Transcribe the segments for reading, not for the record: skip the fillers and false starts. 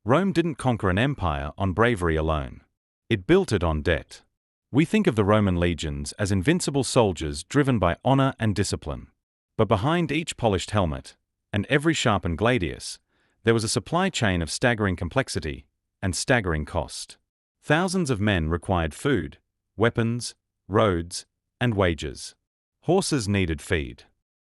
Rome didn't conquer an empire on bravery alone. It built it on debt. We think of the Roman legions as invincible soldiers driven by honor and discipline. But behind each polished helmet, and every sharpened gladius, there was a supply chain of staggering complexity and staggering cost. Thousands of men required food, weapons, roads, and wages. Horses needed feed.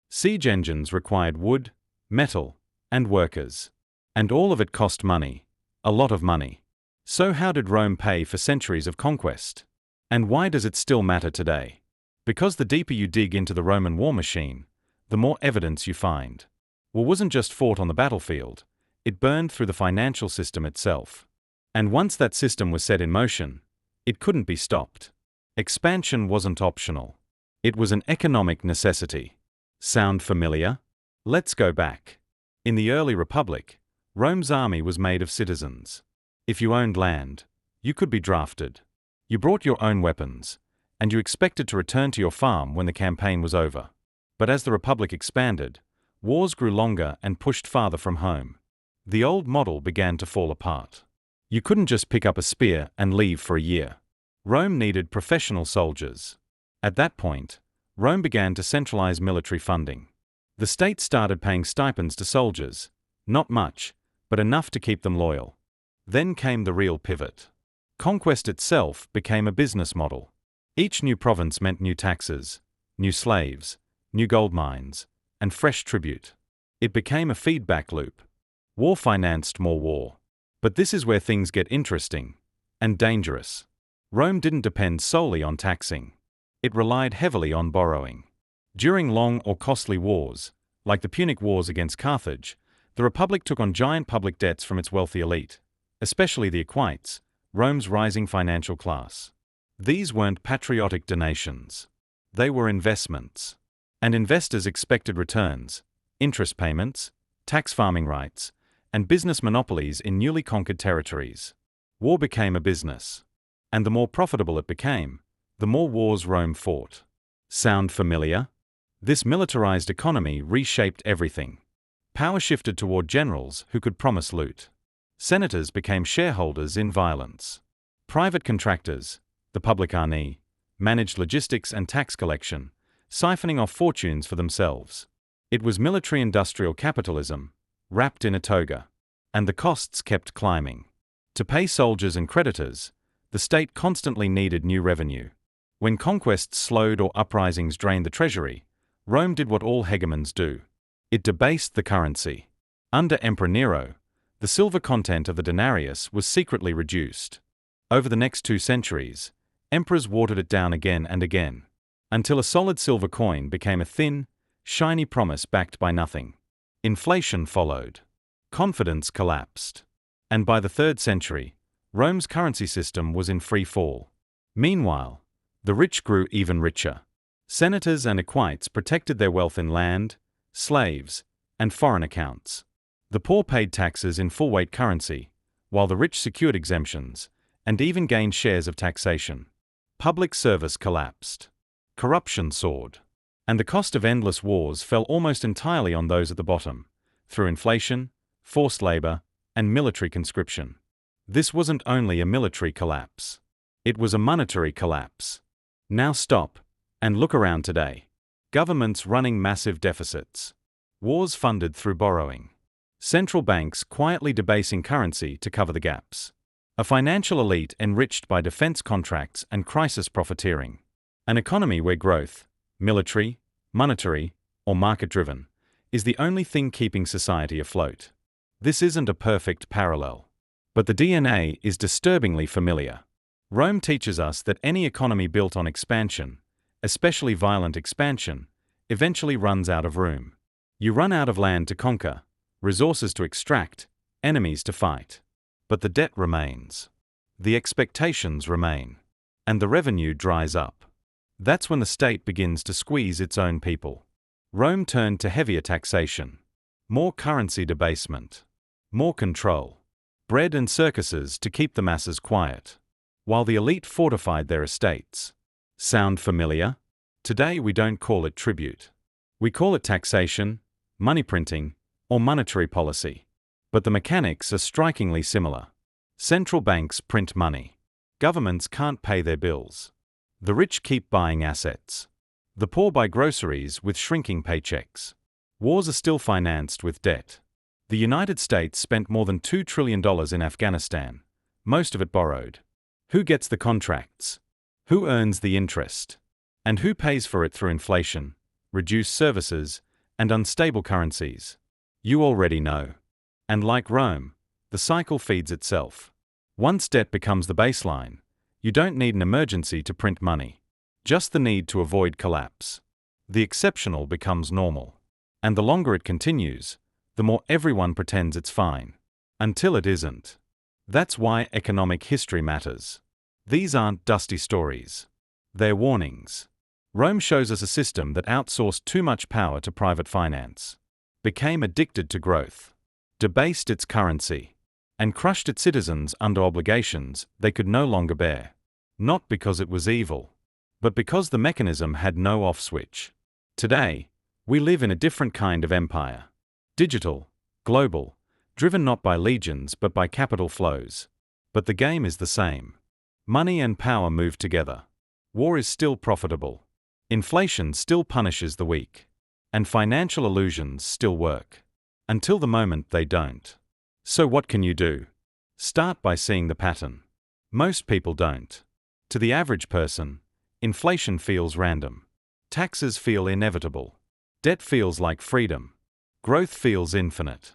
Siege engines required wood, metal, and workers. And all of it cost money, a lot of money. So how did Rome pay for centuries of conquest? And why does it still matter today? Because the deeper you dig into the Roman war machine, the more evidence you find. War wasn't just fought on the battlefield, it burned through the financial system itself. And once that system was set in motion, it couldn't be stopped. Expansion wasn't optional. It was an economic necessity. Sound familiar? Let's go back. In the early Republic, Rome's army was made of citizens. If you owned land, you could be drafted. You brought your own weapons, and you expected to return to your farm when the campaign was over. But as the Republic expanded, wars grew longer and pushed farther from home. The old model began to fall apart. You couldn't just pick up a spear and leave for a year. Rome needed professional soldiers. At that point, Rome began to centralize military funding. The state started paying stipends to soldiers, not much, but enough to keep them loyal. Then came the real pivot. Conquest itself became a business model. Each new province meant new taxes, new slaves, new gold mines, and fresh tribute. It became a feedback loop. War financed more war. But this is where things get interesting and dangerous. Rome didn't depend solely on taxing. It relied heavily on borrowing. During long or costly wars, like the Punic Wars against Carthage, the Republic took on giant public debts from its wealthy elite, especially the equites, Rome's rising financial class. These weren't patriotic donations. They were investments. And investors expected returns, interest payments, tax farming rights, and business monopolies in newly conquered territories. War became a business. And the more profitable it became, the more wars Rome fought. Sound familiar? This militarized economy reshaped everything. Power shifted toward generals who could promise loot. Senators became shareholders in violence. Private contractors, the publicani, managed logistics and tax collection, siphoning off fortunes for themselves. It was military-industrial capitalism, wrapped in a toga. And the costs kept climbing. To pay soldiers and creditors, the state constantly needed new revenue. When conquests slowed or uprisings drained the treasury, Rome did what all hegemons do. It debased the currency. Under Emperor Nero, the silver content of the denarius was secretly reduced. Over the next 2 centuries, emperors watered it down again and again, until a solid silver coin became a thin, shiny promise backed by nothing. Inflation followed. Confidence collapsed. And by the 3rd century, Rome's currency system was in free fall. Meanwhile, the rich grew even richer. Senators and equites protected their wealth in land, slaves, and foreign accounts. The poor paid taxes in full-weight currency, while the rich secured exemptions, and even gained shares of taxation. Public service collapsed. Corruption soared. And the cost of endless wars fell almost entirely on those at the bottom, through inflation, forced labor, and military conscription. This wasn't only a military collapse. It was a monetary collapse. Now stop, and look around today. Governments running massive deficits. Wars funded through borrowing. Central banks quietly debasing currency to cover the gaps. A financial elite enriched by defense contracts and crisis profiteering. An economy where growth, military, monetary, or market-driven, is the only thing keeping society afloat. This isn't a perfect parallel. But the DNA is disturbingly familiar. Rome teaches us that any economy built on expansion, especially violent expansion, eventually runs out of room. You run out of land to conquer, resources to extract, enemies to fight. But the debt remains. The expectations remain. And the revenue dries up. That's when the state begins to squeeze its own people. Rome turned to heavier taxation. More currency debasement. More control. Bread and circuses to keep the masses quiet. While the elite fortified their estates. Sound familiar? Today we don't call it tribute. We call it taxation, money printing, or monetary policy. But the mechanics are strikingly similar. Central banks print money. Governments can't pay their bills. The rich keep buying assets. The poor buy groceries with shrinking paychecks. Wars are still financed with debt. The United States spent more than $2 trillion in Afghanistan, most of it borrowed. Who gets the contracts? Who earns the interest? And who pays for it through inflation, reduced services, and unstable currencies? You already know. And like Rome, the cycle feeds itself. Once debt becomes the baseline, you don't need an emergency to print money. Just the need to avoid collapse. The exceptional becomes normal. And the longer it continues, the more everyone pretends it's fine. Until it isn't. That's why economic history matters. These aren't dusty stories. They're warnings. Rome shows us a system that outsourced too much power to private finance, became addicted to growth, debased its currency, and crushed its citizens under obligations they could no longer bear. Not because it was evil, but because the mechanism had no off switch. Today, we live in a different kind of empire. Digital, global, driven not by legions but by capital flows. But the game is the same. Money and power move together. War is still profitable. Inflation still punishes the weak. And financial illusions still work. Until the moment they don't. So what can you do? Start by seeing the pattern. Most people don't. To the average person, inflation feels random. Taxes feel inevitable. Debt feels like freedom. Growth feels infinite.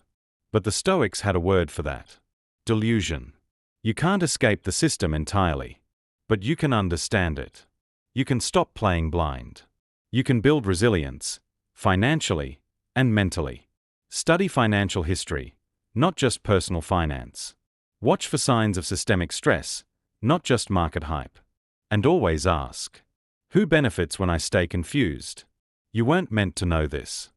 But the Stoics had a word for that. Delusion. You can't escape the system entirely. But you can understand it. You can stop playing blind. You can build resilience, financially and mentally. Study financial history, not just personal finance. Watch for signs of systemic stress, not just market hype. And always ask, who benefits when I stay confused? You weren't meant to know this.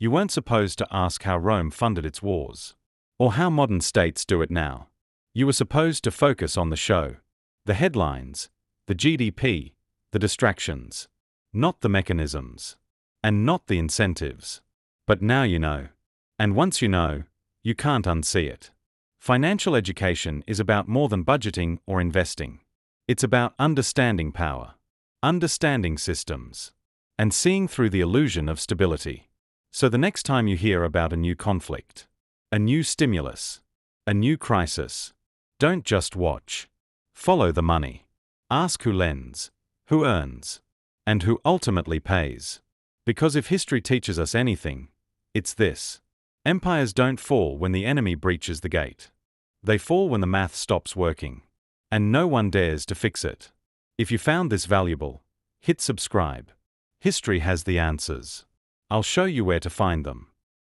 You weren't supposed to ask how Rome funded its wars, or how modern states do it now. You were supposed to focus on the show, the headlines, the GDP, the distractions, not the mechanisms, and not the incentives. But now you know. And once you know, you can't unsee it. Financial education is about more than budgeting or investing. It's about understanding power, understanding systems, and seeing through the illusion of stability. So the next time you hear about a new conflict, a new stimulus, a new crisis, don't just watch. Follow the money. Ask who lends, who earns, and who ultimately pays. Because if history teaches us anything, it's this. Empires don't fall when the enemy breaches the gate. They fall when the math stops working. And no one dares to fix it. If you found this valuable, hit subscribe. History has the answers. I'll show you where to find them.